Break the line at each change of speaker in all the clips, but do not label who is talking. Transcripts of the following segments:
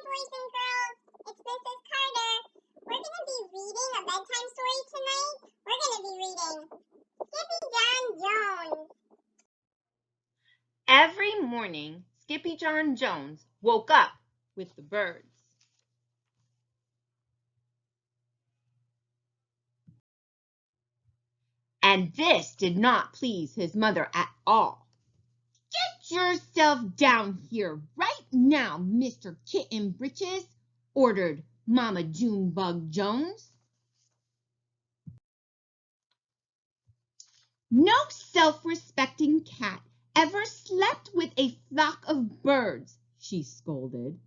boys and girls. It's Mrs. Carter. We're going to be reading a bedtime story tonight. We're going to be reading Skippy John Jones.
Every morning, Skippy John Jones woke up with the birds. And this did not please his mother at all. "Get yourself down here right now, Mr. Kitten Britches," ordered Mama Junebug Jones. "No self-respecting cat ever slept with a flock of birds," she scolded,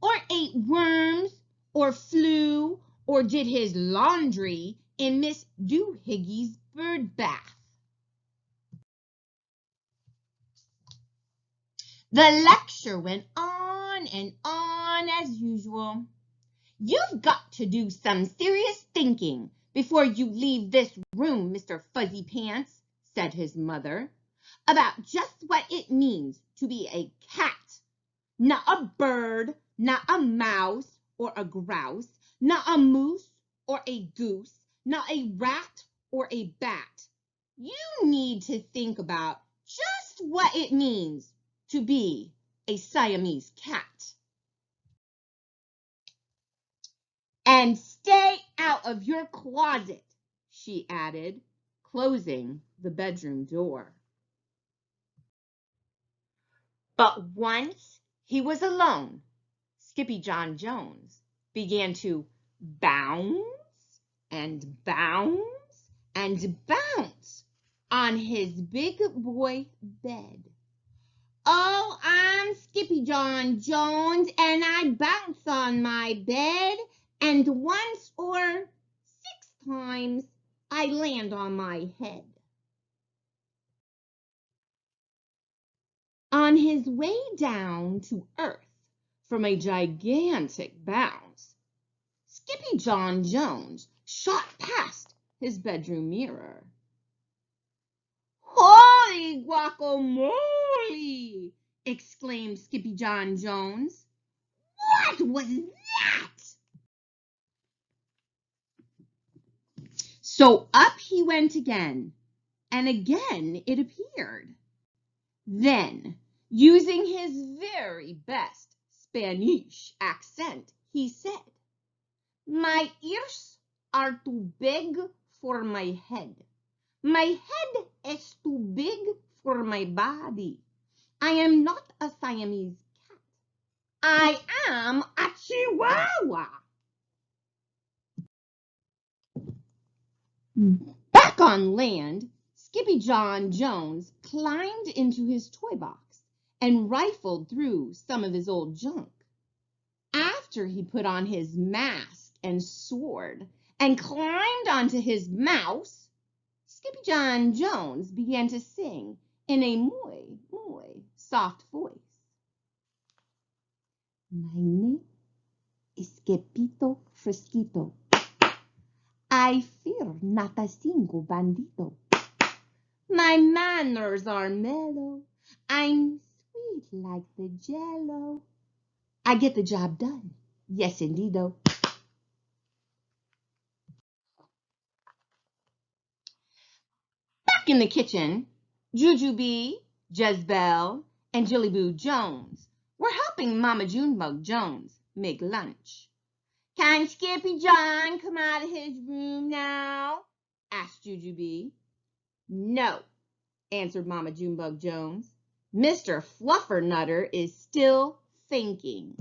"or ate worms, or flew, or did his laundry in Miss Doohiggy's bird bath." The lecture went on and on as usual. "You've got to do some serious thinking before you leave this room, Mr. Fuzzy Pants," said his mother, "about just what it means to be a cat. Not a bird, not a mouse or a grouse, not a moose or a goose, not a rat or a bat. You need to think about just what it means to be a Siamese cat. And stay out of your closet," she added, closing the bedroom door. But once he was alone, Skippy John Jones began to bounce and bounce and bounce on his big boy bed. "Oh, I'm Skippy John Jones, and I bounce on my bed, and once or 6 times I land on my head." On his way down to earth from a gigantic bounce, Skippy John Jones shot past his bedroom mirror. "Holy guacamole!" exclaimed Skippy John Jones. "What was that?" So up he went again, and again it appeared. Then, using his very best Spanish accent, he said, "My ears are too big for my head. My head is too big for my body. I am not a Siamese cat. I am a Chihuahua." Back on land, Skippy John Jones climbed into his toy box and rifled through some of his old junk. After he put on his mask and sword and climbed onto his mouse, Skippy John Jones began to sing in a muy, muy soft voice. "My name is Skippito Fresquito. I fear not a single bandito. My manners are mellow. I'm sweet like the jello. I get the job done. Yes, indeedo." Back in the kitchen, Jujubee, Jezebel, and Jillyboo Jones were helping Mama Junebug Jones make lunch. "Can Skippy John come out of his room now?" asked Jujubee. "No," answered Mama Junebug Jones. "Mr. Fluffernutter is still thinking."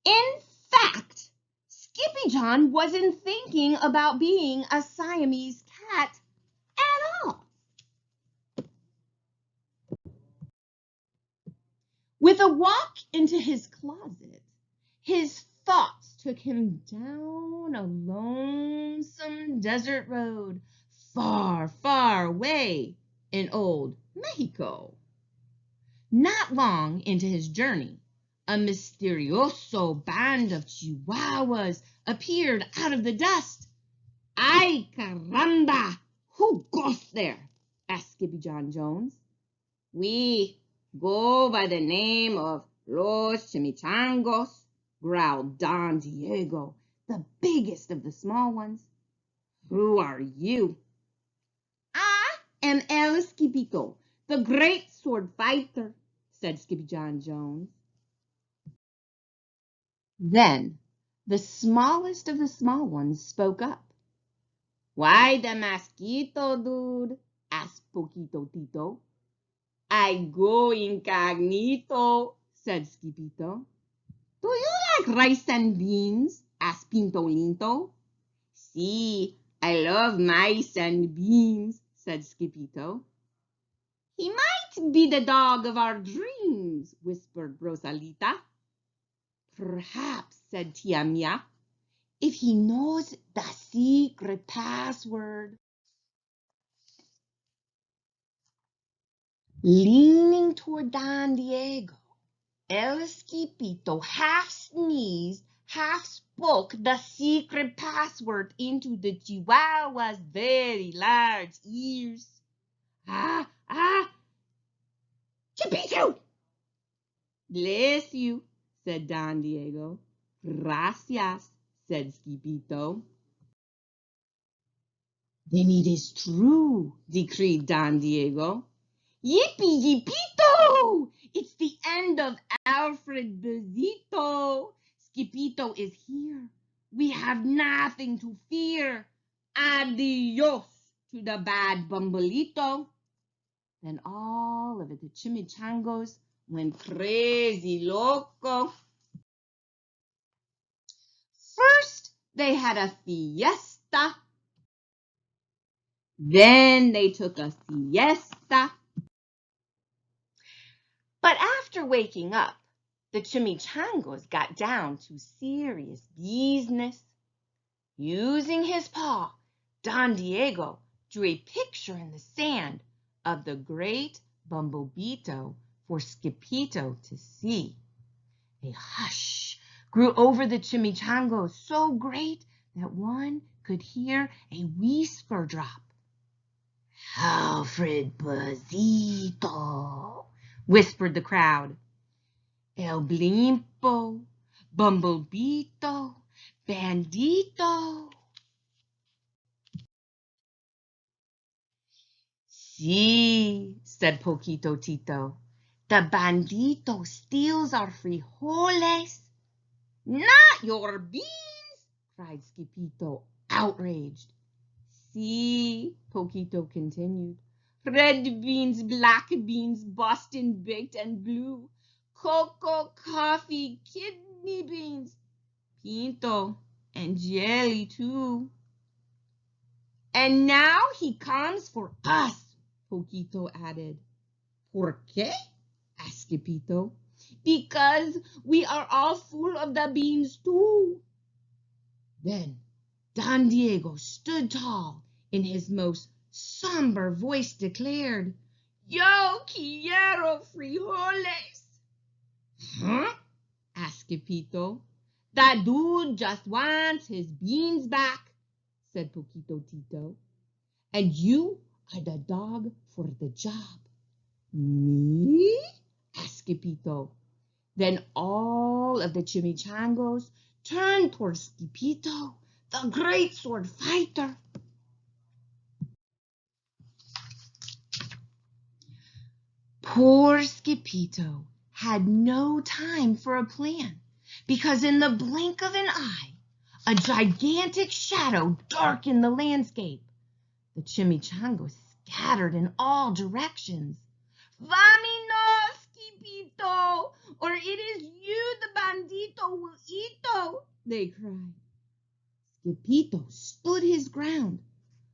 In fact, Skippy John wasn't thinking about being a Siamese cat at all. With a walk into his closet, his thoughts took him down a lonesome desert road far, far away in old Mexico. Not long into his journey, a misterioso band of Chihuahuas appeared out of the dust. "Ay, caramba! Who goes there?" asked Skippy John Jones. "We go by the name of Los chimichangos, growled Don Diego, the biggest of the small ones. Who are you? I am El Skipito, the great sword fighter, said Skippy John Jones. Then the smallest of the small ones spoke up. Why the mosquito, dude? Asked Poquito Tito. I go incognito, said Skipito. Do you like rice and beans? Asked Pinto Linto. See, I love mice and beans, said Skipito. He might be the dog of our dreams, whispered Rosalita. Perhaps, said Tia Mia, if he knows the secret password. Leaning toward Don Diego, El Skipito half sneezed, half spoke the secret password into the Chihuahua's very large ears. Ah, ah, Chipito! Bless you, said Don Diego. Gracias, said Skipito. Then it is true, decreed Don Diego. Yippee yippito! It's the end of Alfred Bezito. Skipito is here. We have nothing to fear. Adios to the bad Bumbleito. Then all of the chimichangos went crazy loco. First, they had a fiesta. Then they took a siesta. But after waking up, the chimichangos got down to serious business. Using his paw, Don Diego drew a picture in the sand of the great Bumblebito for Skippito to see. A hush grew over the chimichangos so great that one could hear a whisper drop. Alfred Bazito, whispered the crowd. El Blimpo, Bumblebito, Bandito. Sí, said Poquito Tito. The bandito steals our frijoles. Not your beans, cried Skippito, outraged. See, Poquito continued. Red beans, black beans, Boston baked and blue, cocoa, coffee, kidney beans, pinto, and jelly too. And now he comes for us, Poquito added. ¿Por qué? Asked Skippito. Because we are all full of the beans too. Then Don Diego stood tall, in his most somber voice declared, Yo quiero frijoles. Huh? Asked Skippito. That dude just wants his beans back, said Poquito Tito. And you are the dog for the job. Me? Asked Skippito. Then all of the chimichangos turned towards Skippito, the great sword fighter. Poor Skippito had no time for a plan, because in the blink of an eye, a gigantic shadow darkened the landscape. The chimichangos scattered in all directions. Vámonos, Skippito, or it is you the bandito will eat, they cried. Skippito stood his ground,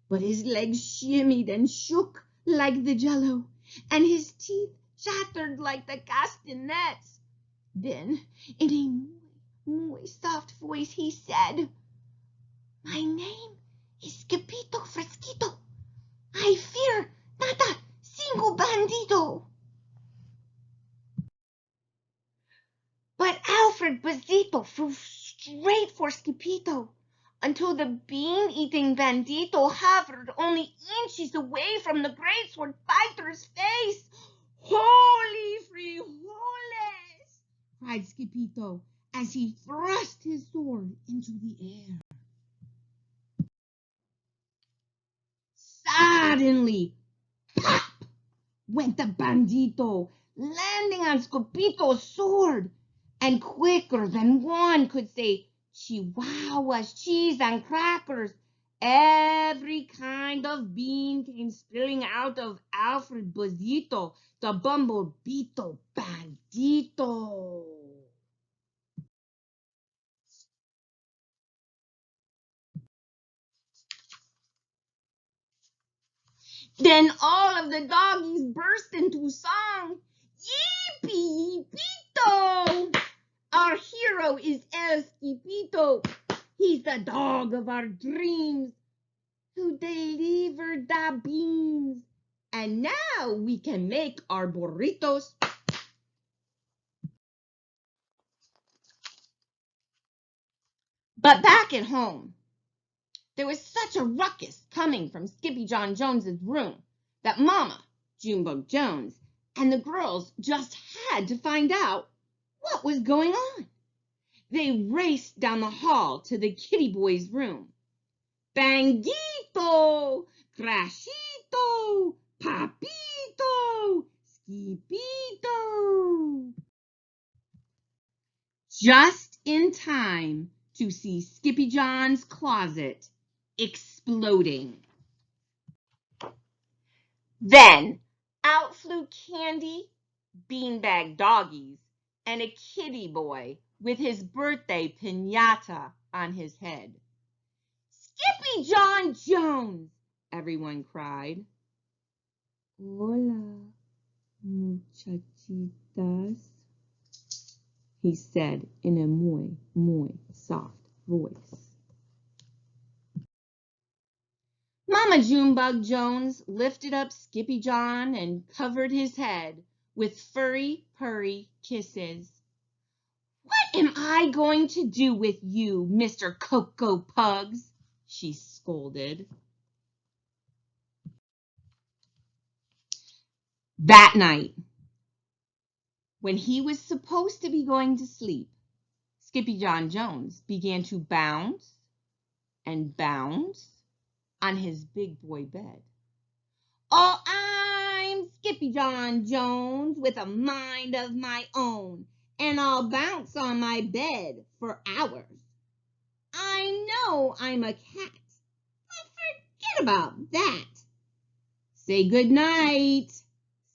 but his legs shimmied and shook like the jello, and his teeth chattered like the castanets. Then, in a muy soft voice, he said, My name is Skippito Fresquito. I fear not a single bandito. But Alfred Bazito flew straight for Skippito until the bean-eating bandito hovered only inches away from the great sword fighter's face. Holy frijoles! cried Skippito as he thrust his sword into the air. Suddenly, pop went the bandito, landing on Skippito's sword. And quicker than one could say, Chihuahuas, cheese, and crackers, every kind of bean came spilling out of Alfred Bozito, the Bumblebeetle Bandito. Then all of the doggies burst into song. Yippee, yippito! Our hero is El Skippito. He's the dog of our dreams who delivered the beans. And now we can make our burritos. But back at home, there was such a ruckus coming from Skippy John Jones's room that Mama, Junebug Jones, and the girls just had to find out what was going on. They raced down the hall to the kitty boy's room. Banguito, Crashito, Papito, Skippito. Just in time to see Skippy John's closet exploding. Then out flew Candy, beanbag doggies, and a kitty boy with his birthday piñata on his head. Skippy John Jones, everyone cried. Hola, muchachitas, he said in a muy, muy soft voice. Mama Junebug Jones lifted up Skippy John and covered his head with furry, purry kisses. What am I going to do with you, Mr. Cocoa Pugs? She scolded. That night, when he was supposed to be going to sleep, Skippy John Jones began to bounce and bounce on his big boy bed. Oh, I'm Skippy John Jones with a mind of my own, and I'll bounce on my bed for hours. I know I'm a cat, but forget about that. Say good night,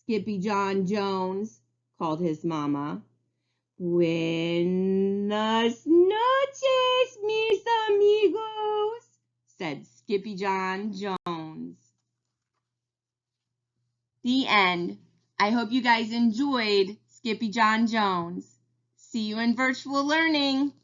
Skippy John Jones, called his mama. Buenas noches, mis amigos, said Skippy John Jones. The end. I hope you guys enjoyed Skippy John Jones. See you in virtual learning.